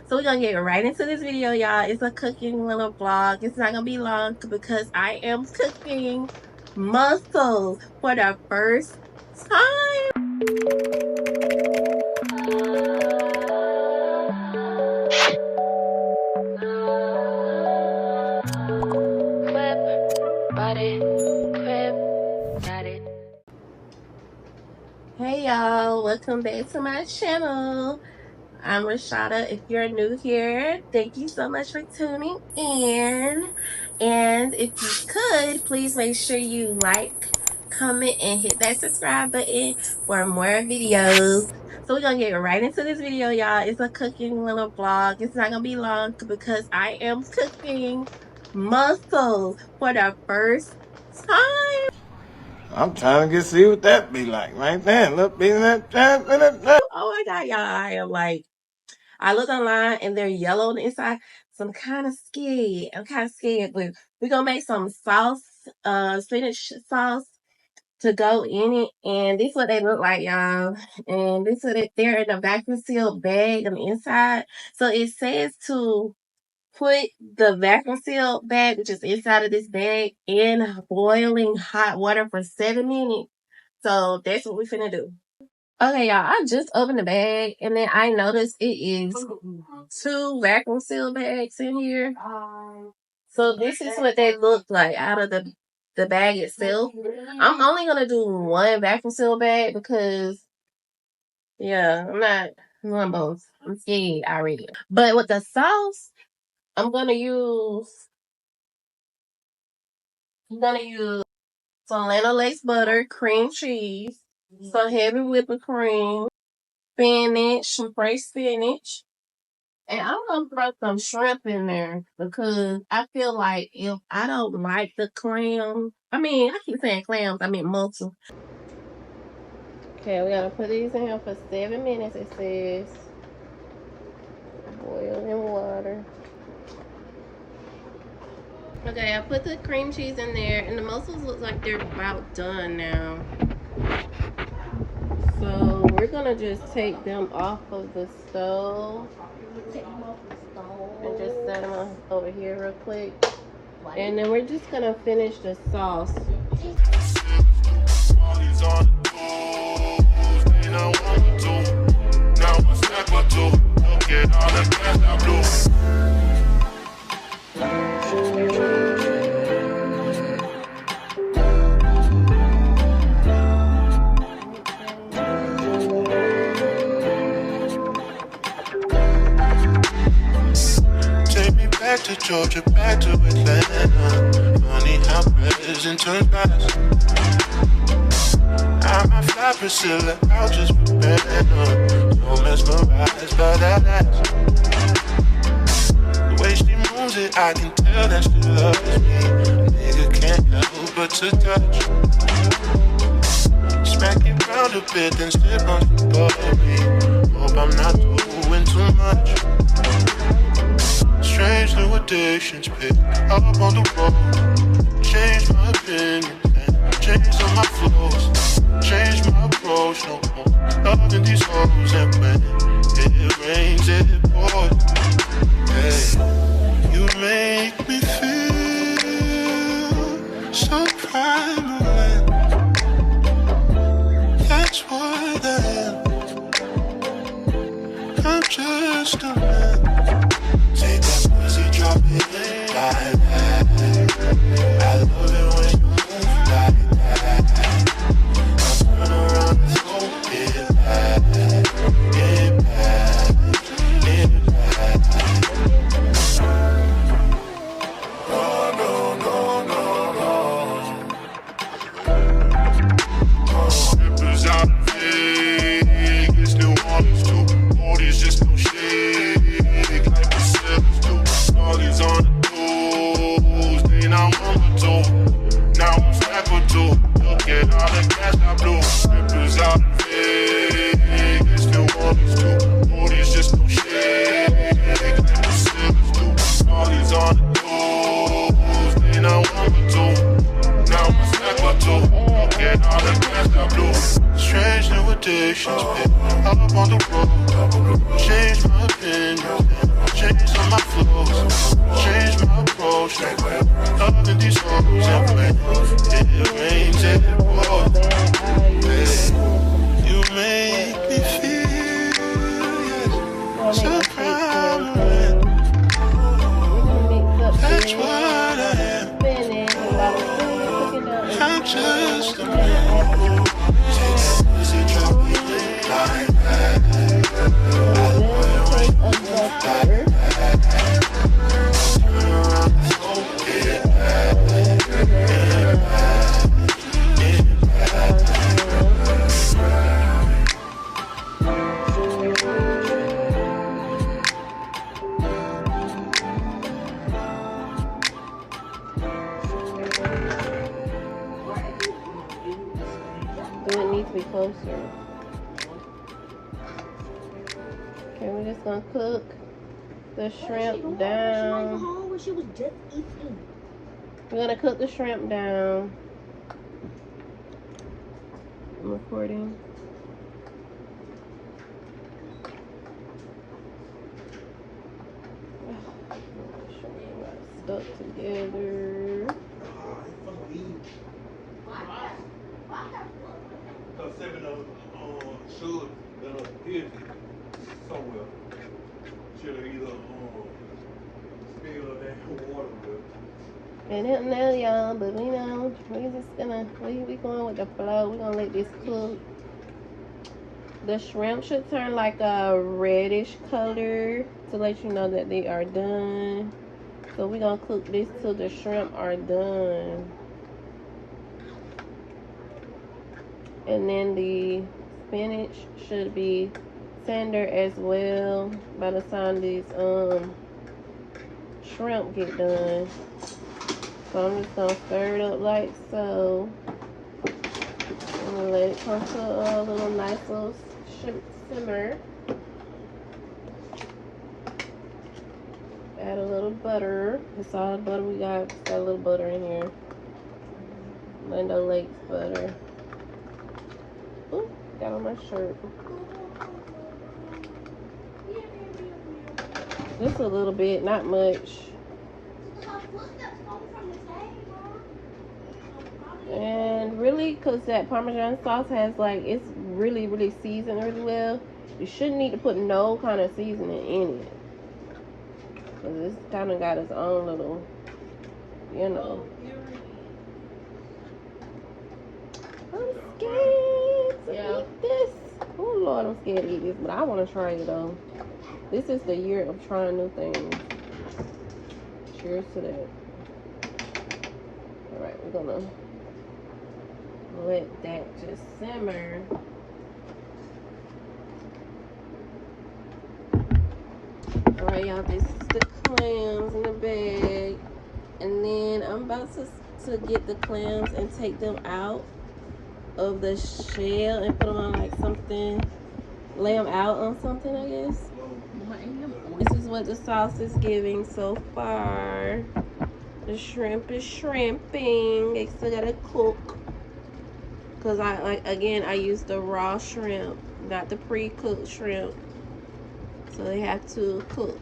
So we're gonna get right into this video, y'all. It's a cooking little vlog. It's not gonna be long because I am cooking mussels for the first time. Hey y'all, welcome back to my channel. I'm Rashada. If you're new here, thank you so much for tuning in. And if you could, please make sure you like, comment, and hit that subscribe button for more videos. So we're going to get right into this video, y'all. It's a cooking little vlog. It's not going to be long because I am cooking mussels for the first time. I'm trying to see what that be like right there. Look, be that. Oh my God, y'all. I looked online and they're yellow on the inside. So I'm kind of scared. But we're going to make some sauce, spinach sauce to go in it. And this is what they look like, y'all. And this is what they're in a vacuum sealed bag on the inside. So it says to put the vacuum sealed bag, which is inside of this bag, in boiling hot water for 7 minutes. So that's what we're finna do. Okay, y'all, I just opened the bag and then I noticed it is 2 vacuum seal bags in here. So this is what they look like out of the bag itself. I'm only gonna do 1 vacuum seal bag because, yeah, I'm not doing both. I'm scared already. But with the sauce, I'm gonna use some Lano lace butter, cream cheese, some heavy whipping cream, spinach, some fresh spinach. And I'm gonna throw some shrimp in there because I feel like if I don't like the clam, I keep saying clams, I mean mussels. Okay, we gotta put these in here for 7 minutes, it says. Boil in water. Okay, I put the cream cheese in there and the mussels look like they're about done now. So we're gonna just take them off of the stove. And just set them over here real quick. And then we're just gonna finish the sauce. Back to Georgia, back to Atlanta. Funny how present turns past. I'm a fly Priscilla, I'll just prepare her. So mesmerized by that ass. The way she moves it, I can tell that she loves me. A nigga can't help but to touch. Smack it round a bit, then sip on some bubbly. Hope I'm not doing too much. Strange new addictions pick up on the road. Change my opinion and change all my flows. Change my approach, no more loving these hoes. And when it rains, it pours. Hey, you make me feel so primal. That's what I am. I'm just a man. Take that pussy, drop it like that. I love it when you move like that. I turn around and throw it back. Get back, get closer. Okay, we're just gonna cook the shrimp down. We're gonna cook the shrimp down. I'm recording. Stuck together. Should hit somewhere. Should have either spilled that water with. I didn't know, y'all, but we know we just gonna we going with the flow. We're gonna let this cook. The shrimp should turn like a reddish color to let you know that they are done. So we're gonna cook this till the shrimp are done. And then the spinach should be tender as well by the time these shrimp get done. So I'm just gonna stir it up like so. I'm gonna let it come to a little nice little simmer. Add a little butter. It's all the butter we got. Just got a little butter in here. Lando Lakes butter. Ooh, got on my shirt. Just a little bit, not much. And really, because that Parmesan sauce has like, it's really, really seasoned really well. You shouldn't need to put no kind of seasoning in it. Because it's kind of got its own little, you know. I'm scared to eat this. Oh Lord, I'm scared to eat this, but I want to try it though. This is the year of trying new things. Cheers to that. Alright, we're gonna let that just simmer. Alright, y'all, this is the clams in the bag. And then I'm about to get the clams and take them out of the shell and put them on like something, lay them out on something, I guess. This is what the sauce is giving so far. The shrimp is shrimping. They still gotta cook. Cause I use the raw shrimp, not the pre-cooked shrimp. So they have to cook.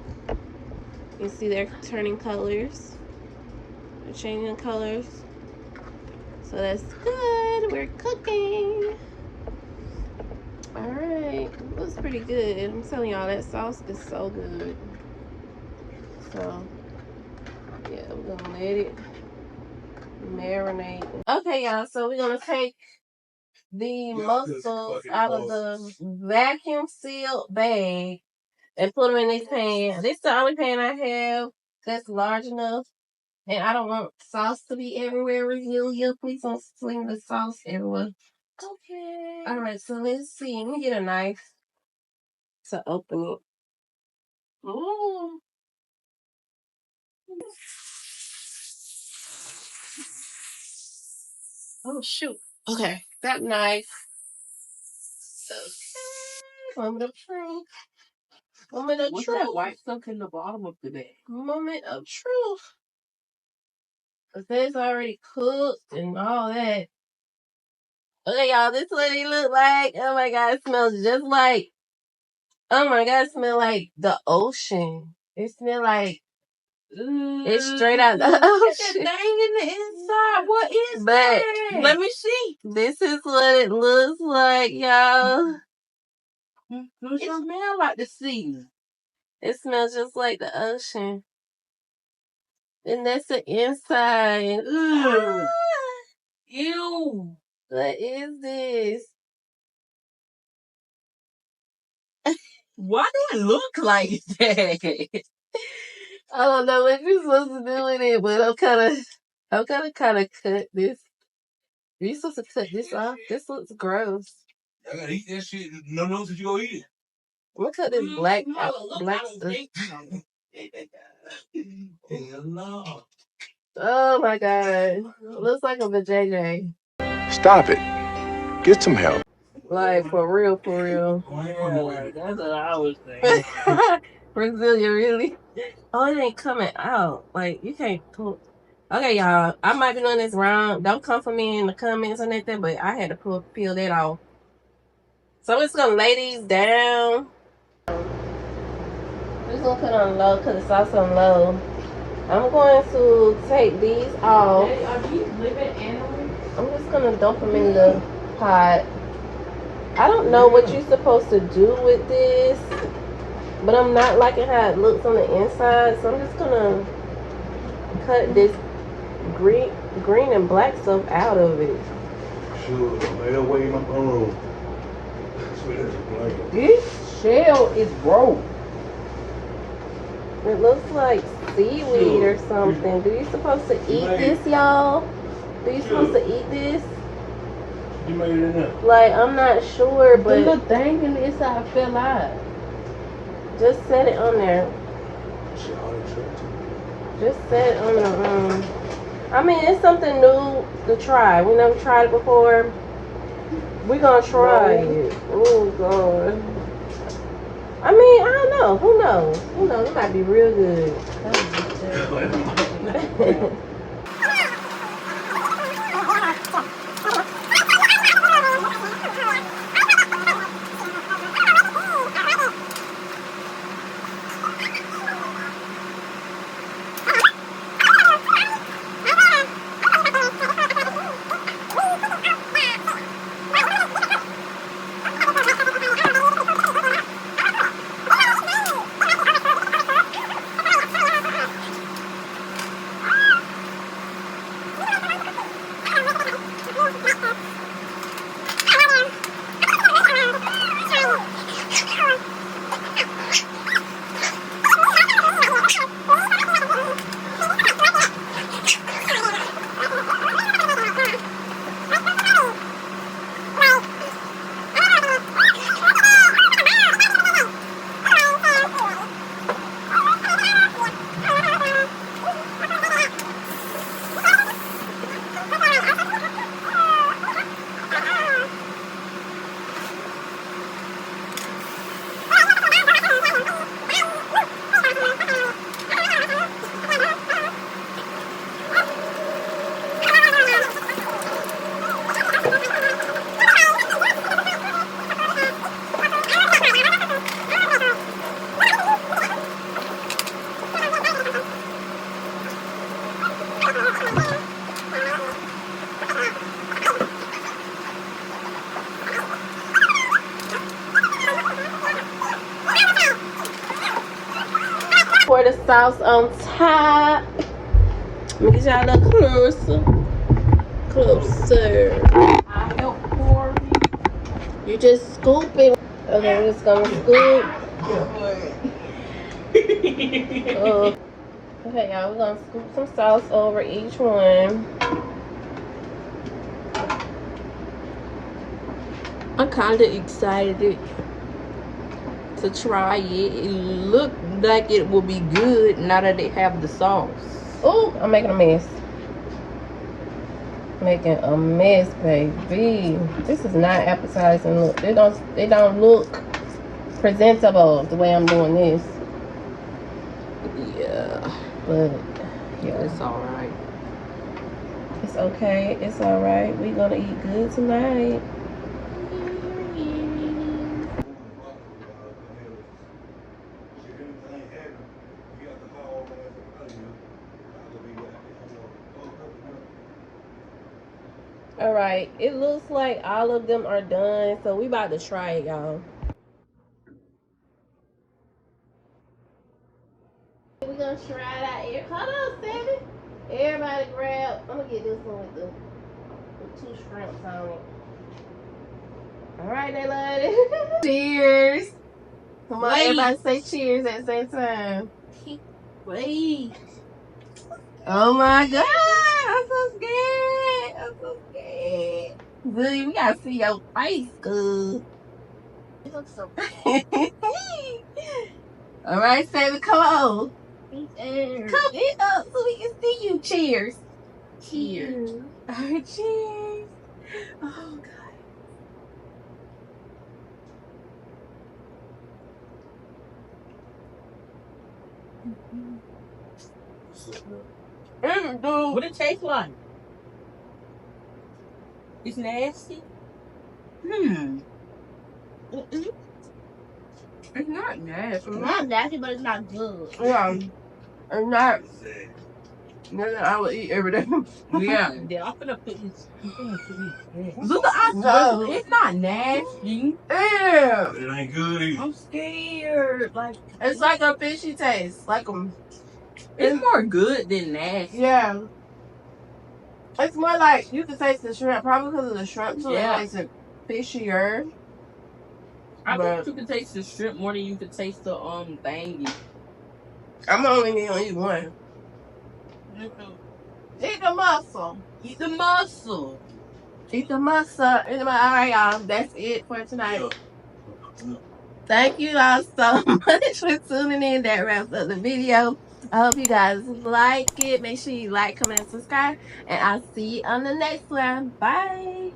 You see they're turning colors. They're changing colors. So that's good. We're cooking. Alright. It was pretty good. I'm telling y'all, that sauce is so good. So yeah, we're gonna let it marinate. Okay, y'all, so we're gonna take the mussels out of the vacuum sealed bag and put them in this pan. This is the only pan I have that's large enough. And I don't want sauce to be everywhere. You please don't sling the sauce everywhere. Okay. Alright, so let's see. Let me get a knife to open it. Ooh. Oh shoot. Okay. That knife. Okay. Moment of truth. Moment of truth. What's that white stuff in the bottom of the bag? Moment of truth. Because it's already cooked and all that. Okay, y'all, this is what it look like. Oh my god, it smells just like, oh my god, it smells like the ocean. It smells like, it's straight out the ocean. That thing in the inside, what is that? Let me see. This is what it looks like, y'all. It smells like the sea. It smells just like the ocean. And that's the inside. Ugh. Ew. What is this? Why do it look like that? I don't know what you're supposed to do with it, but I'm gonna cut this. Are you supposed to cut this off? This looks gross. I gotta eat that shit. No notice if you go eat it. I'm gonna cut this black stuff. Hell no. Oh my god. It looks like a vajayjay. Stop it. Get some help. Like, for real, for real. Yeah, like, that's what I was saying. Brazilian, really? Oh, it ain't coming out. Like, you can't pull. Okay, y'all. I might be doing this wrong. Don't come for me in the comments or anything, but I had to peel that off. So, we're just going to lay these down. We're just going to put on low because it's also on low. I'm going to take these off. Are these living animals? I'm just going to dump them in the pot. I don't know what you're supposed to do with this, but I'm not liking how it looks on the inside, so I'm just gonna cut this green and black stuff out of it. Sure, they're waiting on This shell is broke. It looks like seaweed or something. Do you supposed to eat this, y'all? Do you supposed to eat this? You made it in there. Like, I'm not sure, The but little thing in the inside fell out. just set it on there. Just set it on the I mean, it's something new to try. We never tried it before. We're gonna try it. Oh god. I mean, I don't know. Who knows? Who knows? It might be real good. Pour the sauce on top. Let me get y'all a little closer. Closer. I help pour you. You just scoop it. Okay, we're just gonna scoop. Okay, y'all, we're gonna scoop some sauce over each one. I'm kind of excited to try it. It looked like it will be good now that they have the sauce. Oh, I'm making a mess. Making a mess, baby. This is not appetizing. Look, they don't look presentable the way I'm doing this. Yeah, But yeah, it's all right. it's okay. It's all right. We gonna eat good tonight. All right, it looks like all of them are done, so we about to try it, y'all. We're gonna try it out here. Hold on, Sammy. Everybody grab. I'm gonna get this one with the 2 shrimps on it. All right, they love it. Cheers. Come on, everybody say cheers at the same time. Wait. Oh my god, I'm so scared. I'm so scared. Good, we gotta see your face, good. It looks so All right, Sammy, come on. bad. Come it up so we can see you. Cheers. Cheers. All right, cheers. Oh god. Dude. What it tastes like? It's nasty. Mm-mm. It's not nasty. It's not nasty, but it's not good. Yeah. It's not nothing I would eat every day. Yeah. I'm gonna put this. Look, No. it's not nasty. Yeah. It ain't good either. I'm scared. Like It's like a fishy taste. Like it's more good than nasty. yeah. It's more like you can taste the shrimp, probably because of the shrimp too. Yeah. It makes it fishier. I But think you can taste the shrimp more than you can taste the thingy. I'm only gonna eat one. Eat the mussel. Eat the mussel. Eat the mussel. Alright, y'all. That's it for tonight. Thank you all so much for tuning in. That wraps up the video. I hope you guys like it. Make sure you like, comment, and subscribe. And I'll see you on the next one. Bye.